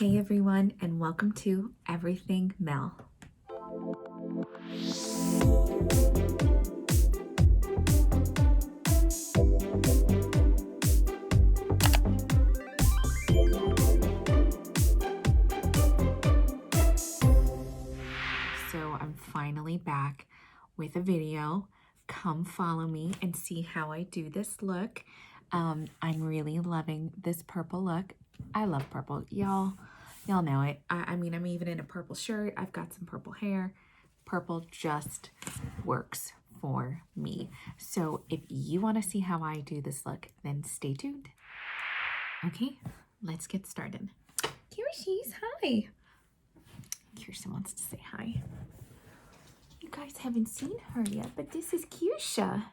Hey everyone, and welcome to Everything Mel. So I'm finally back with a video. Come follow me and see how I do this look. I'm really loving this purple look. I love purple, y'all know it. I mean, I'm even in a purple shirt. I've got some purple hair. Purple just works for me. So if you want to see how I do this look, then stay tuned. Okay, let's get started. Kirsten, hi. Kirsten wants to say hi. You guys haven't seen her yet, but this is Kirsha.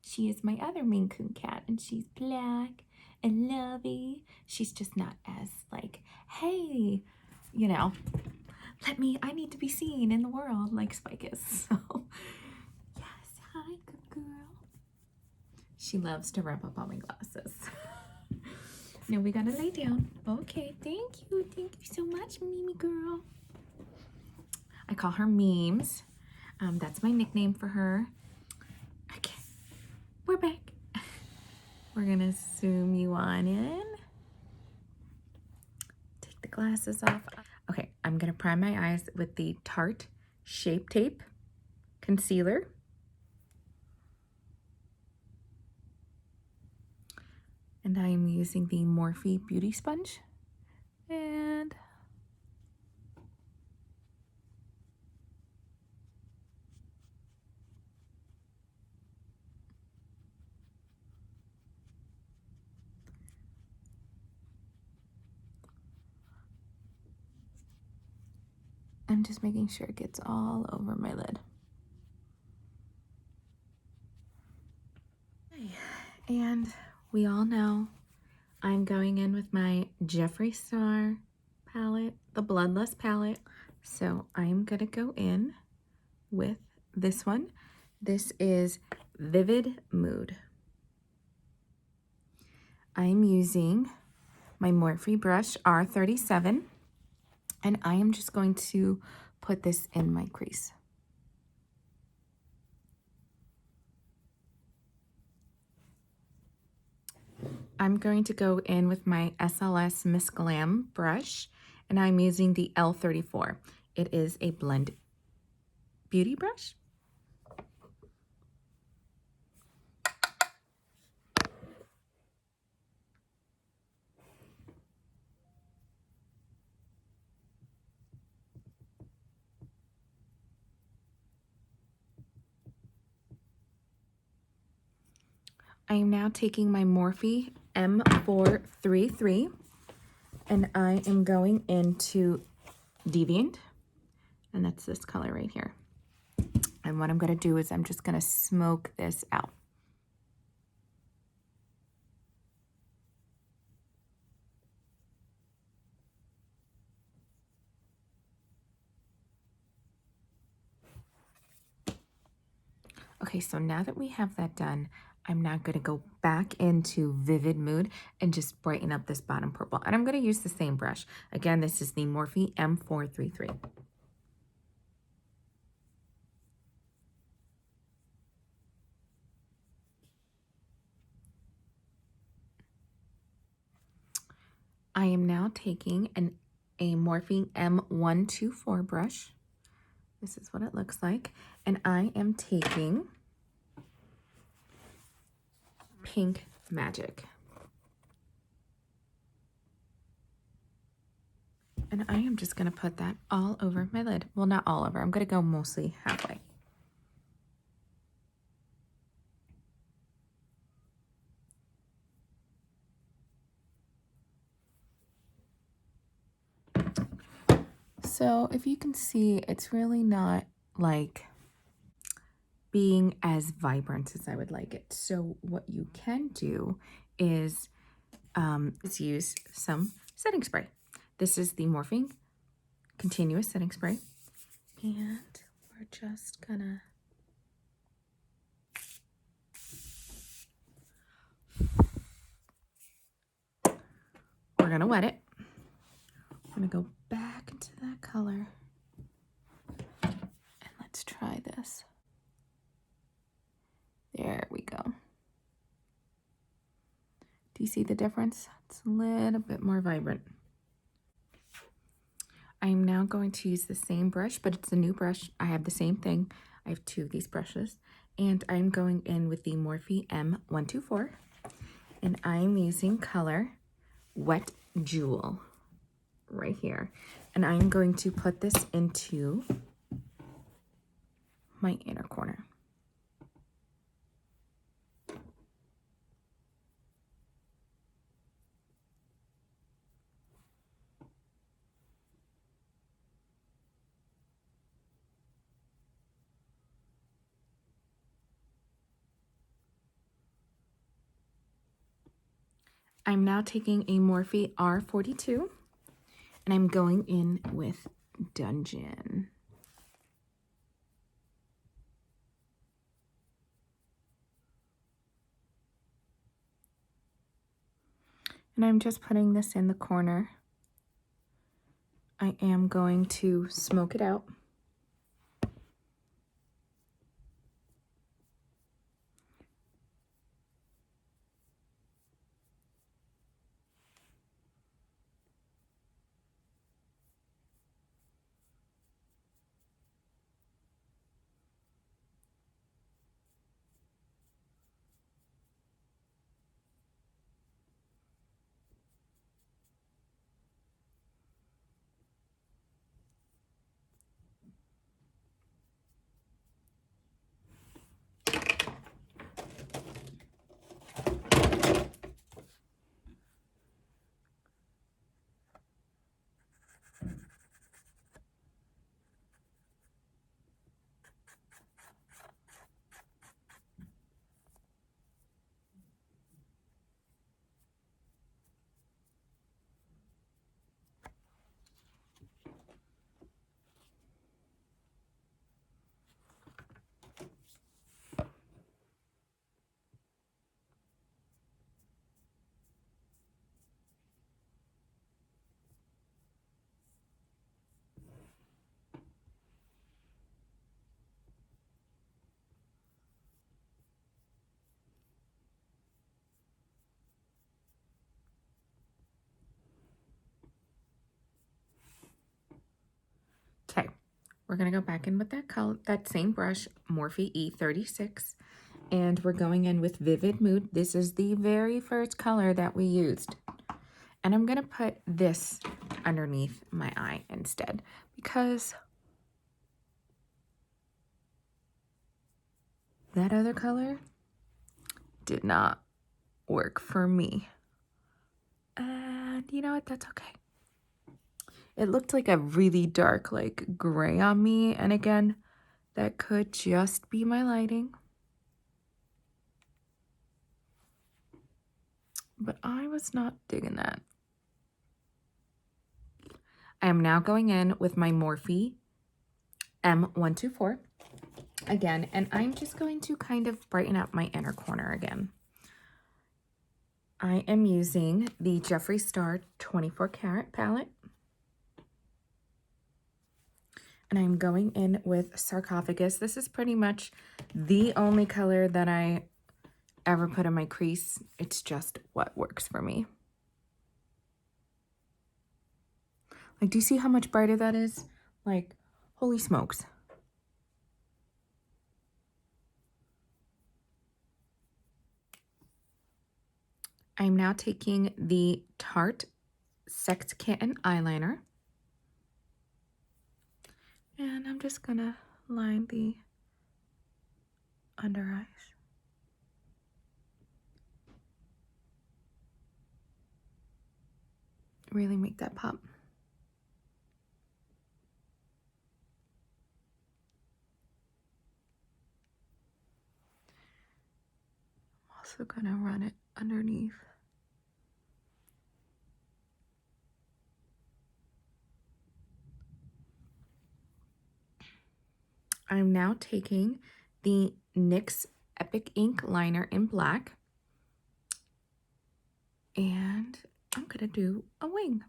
She is my other Maine Coon cat, and she's black and lovey. She's just not as like, hey, you know, I need to be seen in the world like Spike is. So, yes, hi, good girl. She loves to rub up on my glasses. Now we gotta lay down. Okay, thank you so much, Mimi girl. I call her Memes. That's my nickname for her. Okay, we're back. We're gonna zoom you on in. Take the glasses off. Okay, I'm gonna prime my eyes with the Tarte Shape Tape Concealer. And I am using the Morphe Beauty Sponge. And I'm just making sure it gets all over my lid. And we all know I'm going in with my Jeffree Star palette, the Bloodless palette. So I'm gonna go in with this one. This is Vivid Mood. I'm using my Morphe brush R37, and I am just going to put this in my crease. I'm going to go in with my SLS Miss Glam brush, and I'm using the L34. It is a blend beauty brush. I am now taking my Morphe M433, and I am going into Deviant, and that's this color right here. And what I'm going to do is I'm just going to smoke this out. Okay, so now that we have that done, I'm now going to go back into Vivid Mood and just brighten up this bottom purple. And I'm going to use the same brush. Again, this is the Morphe M433. I am now taking a Morphe M124 brush. This is what it looks like. And I am taking Pink Magic. And I am just going to put that all over my lid. Well, not all over. I'm going to go mostly halfway. So if you can see, it's really not like being as vibrant as I would like it. So what you can do is use some setting spray. This is the Morphe Continuous Setting Spray. And we're just gonna wet it. gonna go back into that color. And let's try this. There we go. Do you see the difference? It's a little bit more vibrant. I am now going to use the same brush, but it's a new brush. I have the same thing. I have 2 of these brushes. And I'm going in with the Morphe M124. And I'm using color Wet Jewel right here. And I'm going to put this into my inner corner. I'm now taking a Morphe R42 and I'm going in with Dungeon. And I'm just putting this in the corner. I am going to smoke it out. Okay, we're gonna go back in with that color, that same brush, Morphe E36, and we're going in with Vivid Mood. This is the very first color that we used. And I'm gonna put this underneath my eye instead because that other color did not work for me. And you know what, that's okay. It looked like a really dark, like gray on me. And again, that could just be my lighting. But I was not digging that. I am now going in with my Morphe M124 again, and I'm just going to kind of brighten up my inner corner again. I am using the Jeffree Star 24 karat palette. And I'm going in with Sarcophagus. This is pretty much the only color that I ever put in my crease. It's just what works for me. Like, do you see how much brighter that is? Like, holy smokes. I'm now taking the Tarte Sex Kitten eyeliner. And I'm just gonna line the under eyes. Really make that pop. I'm also gonna run it underneath. I'm now taking the NYX Epic Ink liner in black, and I'm gonna do a wing.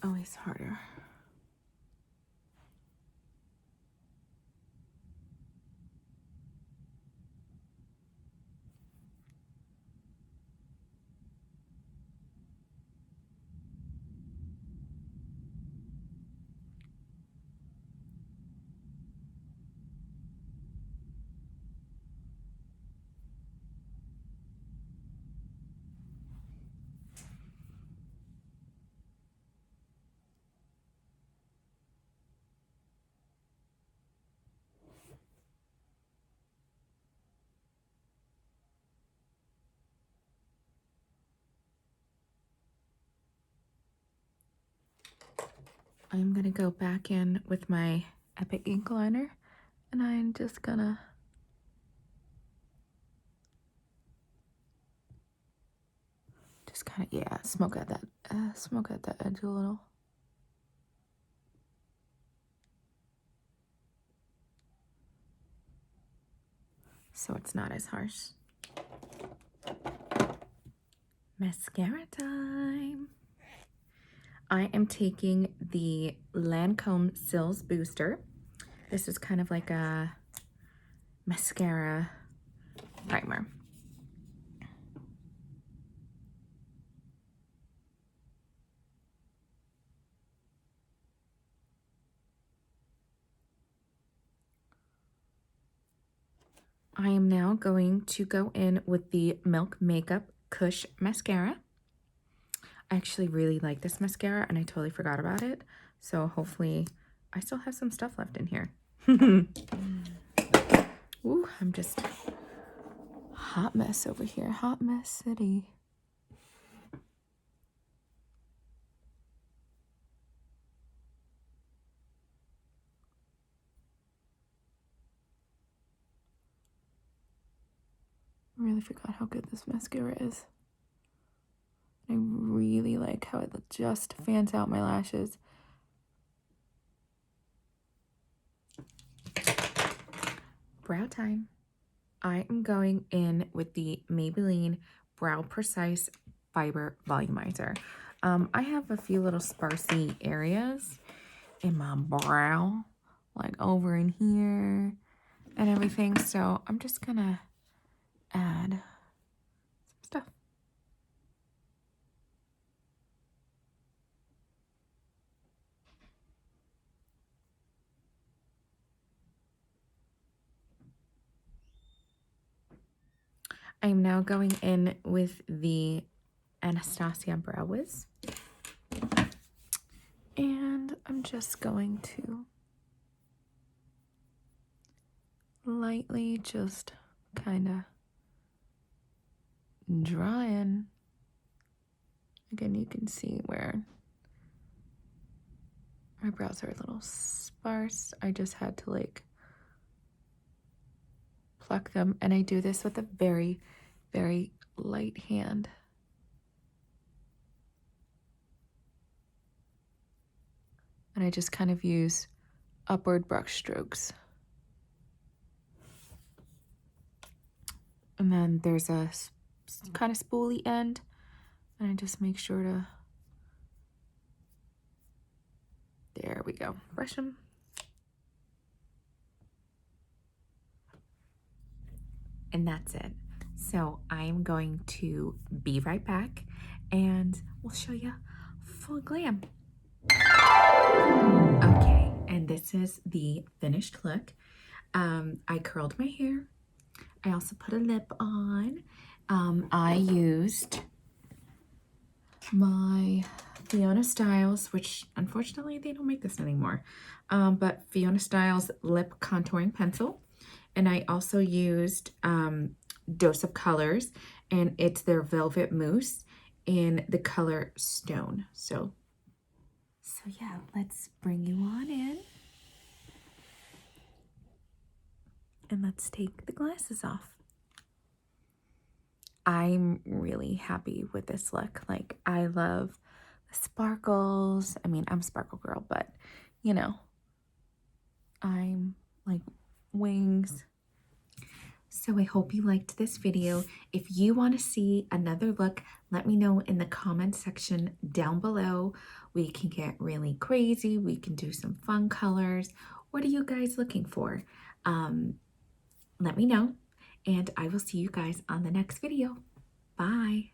always harder. I'm gonna go back in with my Epic ink liner, and I'm just gonna kind of, yeah, smoke out that edge a little. So it's not as harsh. Mascara time. I am taking the Lancome Sills Booster. This is kind of like a mascara primer. I am now going to go in with the Milk Makeup Kush Mascara. I actually really like this mascara and I totally forgot about it. So hopefully I still have some stuff left in here. Ooh, I'm just hot mess over here. Hot mess city. I really forgot how good this mascara is. I really like how it just fans out my lashes. Brow time. I am going in with the Maybelline Brow Precise Fiber Volumizer. I have a few little sparsy areas in my brow, like over in here and everything. So I'm just gonna add some stuff. I am now going in with the Anastasia Brow Wiz. And I'm just going to lightly just kind of draw in. Again, you can see where my brows are a little sparse. I just had to like pluck them, and I do this with a very, very light hand. And I just kind of use upward brush strokes. And then there's a kind of spoolie end, and I just make sure to, there we go, brush them. And that's it. So I'm going to be right back and we'll show you full glam. Okay, and this is the finished look. I curled my hair. I also put a lip on. I used my Fiona Styles, which unfortunately they don't make this anymore, but Fiona Styles lip contouring pencil. And I also used Dose of Colors, and it's their Velvet Mousse in the color Stone. So yeah, let's bring you on in. And let's take the glasses off. I'm really happy with this look. Like, I love the sparkles. I mean, I'm a sparkle girl, but you know, I'm like wings. So I hope you liked this video. If you want to see another look, let me know in the comment section down below. We can get really crazy. We can do some fun colors. What are you guys looking for? Let me know, and I will see you guys on the next video. Bye.